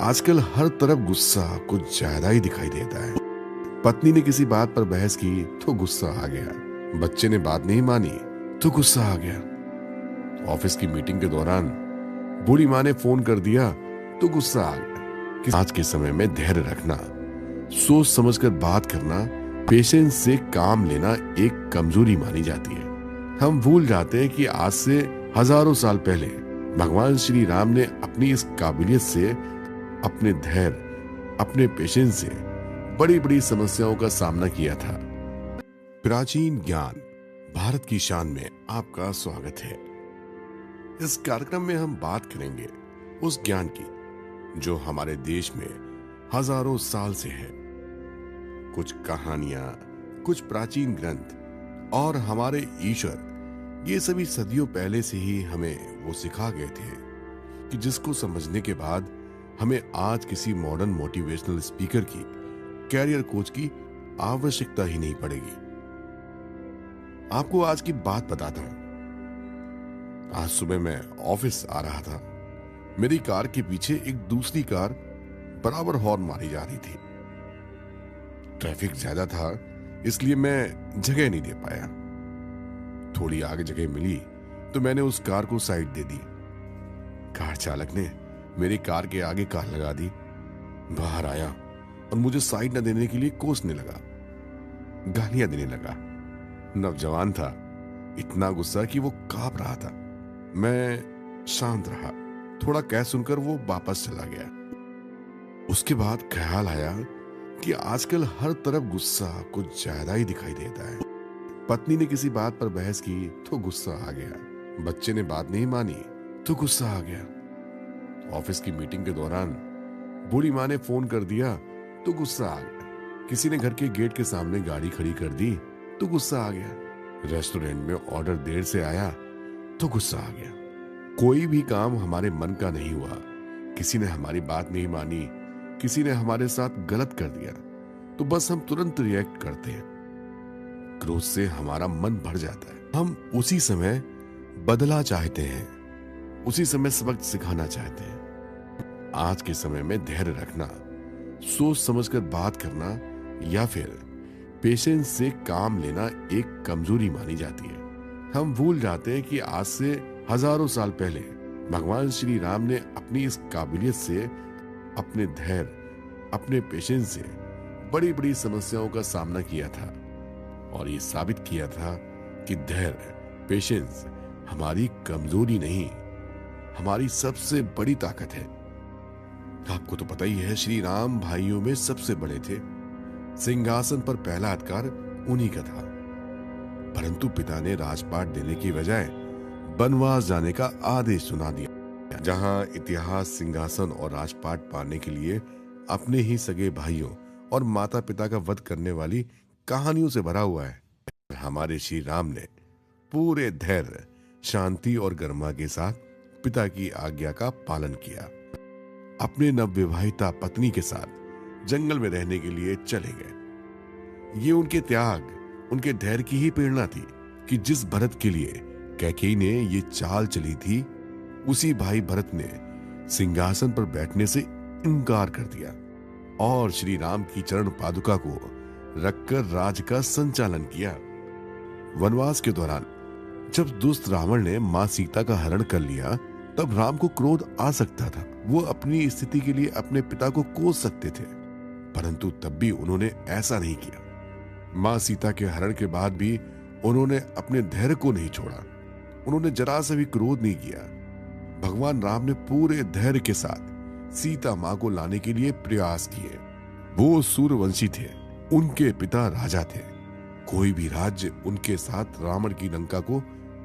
आजकल हर तरफ गुस्सा कुछ ज्यादा ही दिखाई देता है। पत्नी ने किसी बात पर बहस की तो गुस्सा आ गया। बच्चे ने बात नहीं मानी तो गुस्सा आ गया। ऑफिस की मीटिंग के दौरान बूढ़ी माँ ने फोन कर दिया तो गुस्सा आ गया। आज के समय में धैर्य रखना, सोच समझकर बात करना, पेशेंस से काम लेना एक कमजोरी मानी जाती है। हम भूल जाते हैं कि आज से हजारों साल पहले भगवान श्री राम ने अपनी इस काबिलियत से, अपने धैर्य, अपने पेशेंस से बड़ी बड़ी समस्याओं का सामना किया था। प्राचीन ज्ञान भारत की शान में आपका स्वागत है। इस कार्यक्रम में हम बात करेंगे उस ज्ञान की जो हमारे देश में हजारों साल से है। कुछ कहानियां, कुछ प्राचीन ग्रंथ और हमारे ईश्वर, ये सभी सदियों पहले से ही हमें वो सिखा गए थे कि जिसको समझने के बाद हमें आज किसी मॉडर्न मोटिवेशनल स्पीकर की, कैरियर कोच की आवश्यकता ही नहीं पड़ेगी। आपको आज की बात बताता हूं। आज सुबह मैं ऑफिस आ रहा था। मेरी कार के पीछे एक दूसरी कार बराबर हॉर्न मारी जा रही थी। ट्रैफिक ज्यादा था, इसलिए मैं जगह नहीं दे पाया। थोड़ी आगे जगह मिली तो मैंने उस कार को साइड दे दी। कार चालक ने मेरी कार के आगे कार लगा दी। बाहर आया और मुझे साइड न देने के लिए कोसने लगा, गालियां देने लगा। नौजवान था, इतना गुस्सा कि वो कांप रहा था। मैं शांत रहा। थोड़ा कह सुनकर वो वापस चला गया। उसके बाद ख्याल आया कि आजकल हर तरफ गुस्सा कुछ ज्यादा ही दिखाई देता है। पत्नी ने किसी बात पर बहस की तो गुस्सा आ गया। बच्चे ने बात नहीं मानी तो गुस्सा आ गया। ऑफिस की मीटिंग के दौरान बूढ़ी माँ ने फोन कर दिया तो गुस्सा आ गया। किसी ने घर के गेट के सामने गाड़ी खड़ी कर दी तो गुस्सा आ गया। रेस्टोरेंट में ऑर्डर देर से आया तो गुस्सा आ गया। कोई भी काम हमारे मन का नहीं हुआ, किसी ने हमारी बात नहीं मानी, किसी ने हमारे साथ गलत कर दिया तो बस हम तुरंत रिएक्ट करते हैं। क्रोध से हमारा मन भर जाता है। हम उसी समय बदला चाहते हैं, उसी समय सबक सिखाना चाहते हैं। आज के समय में धैर्य रखना, सोच समझकर बात करना या फिर पेशेंस से काम लेना एक कमजोरी मानी जाती है। हम भूल जाते हैं कि आज से हजारों साल पहले भगवान श्री राम ने अपनी इस काबिलियत से, अपने धैर्य, अपने पेशेंस से बड़ी बड़ी समस्याओं का सामना किया था और ये साबित किया था कि धैर्य, पेशेंस हमारी कमजोरी नहीं, हमारी सबसे बड़ी ताकत है। आपको तो पता ही है, श्री राम भाइयों में सबसे बड़े थे। सिंहासन पर पहला अधिकार उन्हीं का था। परंतु पिता ने राजपाट देने की बजाय वनवास जाने का आदेश सुना दिया, जहां इतिहास सिंहासन और राजपाट पाने के लिए अपने ही सगे भाइयों और माता पिता का वध करने वाली कहानियों से भरा हुआ है। हमारे श्री राम ने पूरे धैर्य, शांति और गर्मा के साथ पिता की आज्ञा का पालन किया। अपने नवविवाहिता पत्नी के साथ जंगल में रहने के लिए चले गए। ये उनके त्याग, उनके धैर्य की ही प्रेरणा थी कि जिस भरत के लिए कैकेयी ने ये चाल चली थी, उसी भाई भरत ने सिंहासन पर बैठने से इनकार कर दिया और श्री राम की चरण पादुका को रखकर राज का संचालन किया। वनवास के दौरान जब दुष्ट रावण ने मां सीता का हरण कर लिया, तब राम को क्रोध आ सकता था। वो अपनी स्थिति के लिए अपने पिता को कोस सकते थे, परंतु तब भी उन्होंने ऐसा नहीं किया। मां सीता के हरण के बाद भी उन्होंने अपने धैर्य को नहीं छोड़ा। उन्होंने जरा सा भी क्रोध नहीं किया। भगवान राम ने पूरे धैर्य के साथ सीता मां को लाने के लिए प्रयास किए। वो सूर्यवंशी थे, उनके पिता राजा थे। कोई भी राज्य उनके साथ रावण की लंका को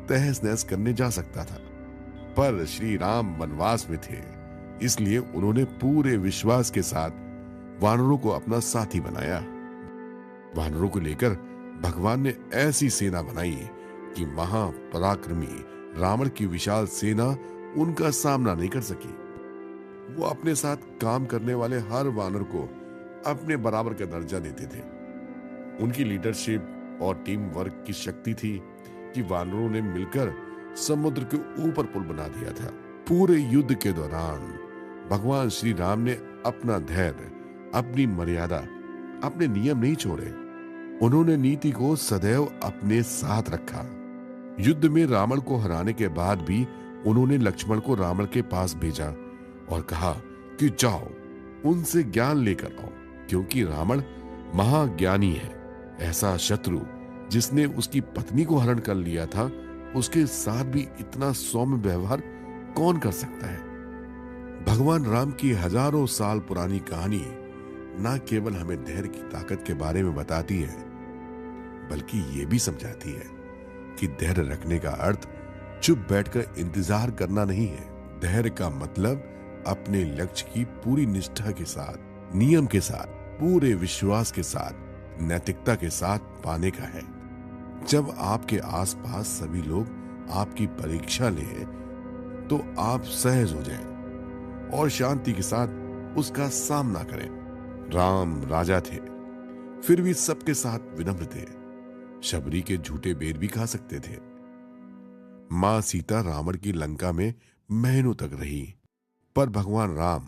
तहस नहस करने जा सकता था, पर श्री राम वनवास में थे, इसलिए उन्होंने पूरे विश्वास के साथ वानरों को अपना साथी बनाया। वानरों को लेकर भगवान ने ऐसी सेना बनाई कि महापराक्रमी रावण की विशाल सेना उनका सामना नहीं कर सकी। वो अपने साथ काम करने वाले हर वानर को अपने बराबर का दर्जा देते थे। उनकी लीडरशिप और टीम वर्क की शक्ति थी कि वानरों ने मिलकर समुद्र के ऊपर पुल बना दिया था। पूरे युद्ध के दौरान भगवान श्री राम ने अपना धैर्य, अपनी मर्यादा, अपने नियम नहीं छोड़े। उन्होंने नीति को सदैव अपने साथ रखा। युद्ध में रावण को हराने के बाद भी उन्होंने लक्ष्मण को रावण के पास भेजा और कहा कि जाओ उनसे ज्ञान लेकर आओ, क्योंकि रावण महाज्ञानी है। ऐसा शत्रु जिसने उसकी पत्नी को हरण कर लिया था, उसके साथ भी इतना सौम्य व्यवहार कौन कर सकता है। भगवान राम की हजारों साल पुरानी कहानी न केवल हमें धैर्य की ताकत के बारे में बताती है, बल्कि ये भी समझाती है कि धैर्य रखने का अर्थ चुप बैठकर इंतजार करना नहीं है। धैर्य का मतलब अपने लक्ष्य की पूरी निष्ठा के साथ, नियम के साथ, पूरे विश्वास के साथ, नैतिकता के साथ पाने का है। जब आपके आसपास सभी लोग आपकी परीक्षा लें, तो आप सहज हो जाएं और शांति के साथ उसका सामना करें। राम राजा थे, फिर भी सबके साथ विनम्र थे। शबरी के झूठे बेर भी खा सकते थे। मां सीता रावण की लंका में महीनों तक रही, पर भगवान राम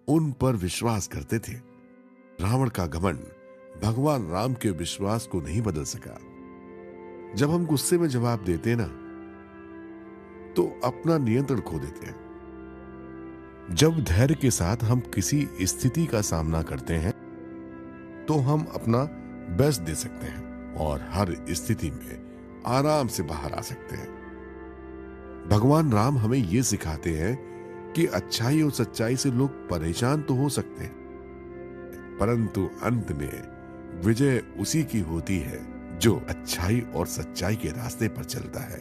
उन पर विश्वास करते थे। रावण का घमंड भगवान राम के विश्वास को नहीं बदल सका। जब हम गुस्से में जवाब देते ना, तो अपना नियंत्रण खो देते हैं। जब धैर्य के साथ हम किसी स्थिति का सामना करते हैं, तो हम अपना बेस्ट दे सकते हैं और हर स्थिति में आराम से बाहर आ सकते हैं। भगवान राम हमें यह सिखाते हैं कि अच्छाई और सच्चाई से लोग परेशान तो हो सकते हैं, परंतु अंत में विजय उसी की होती है जो अच्छाई और सच्चाई के रास्ते पर चलता है।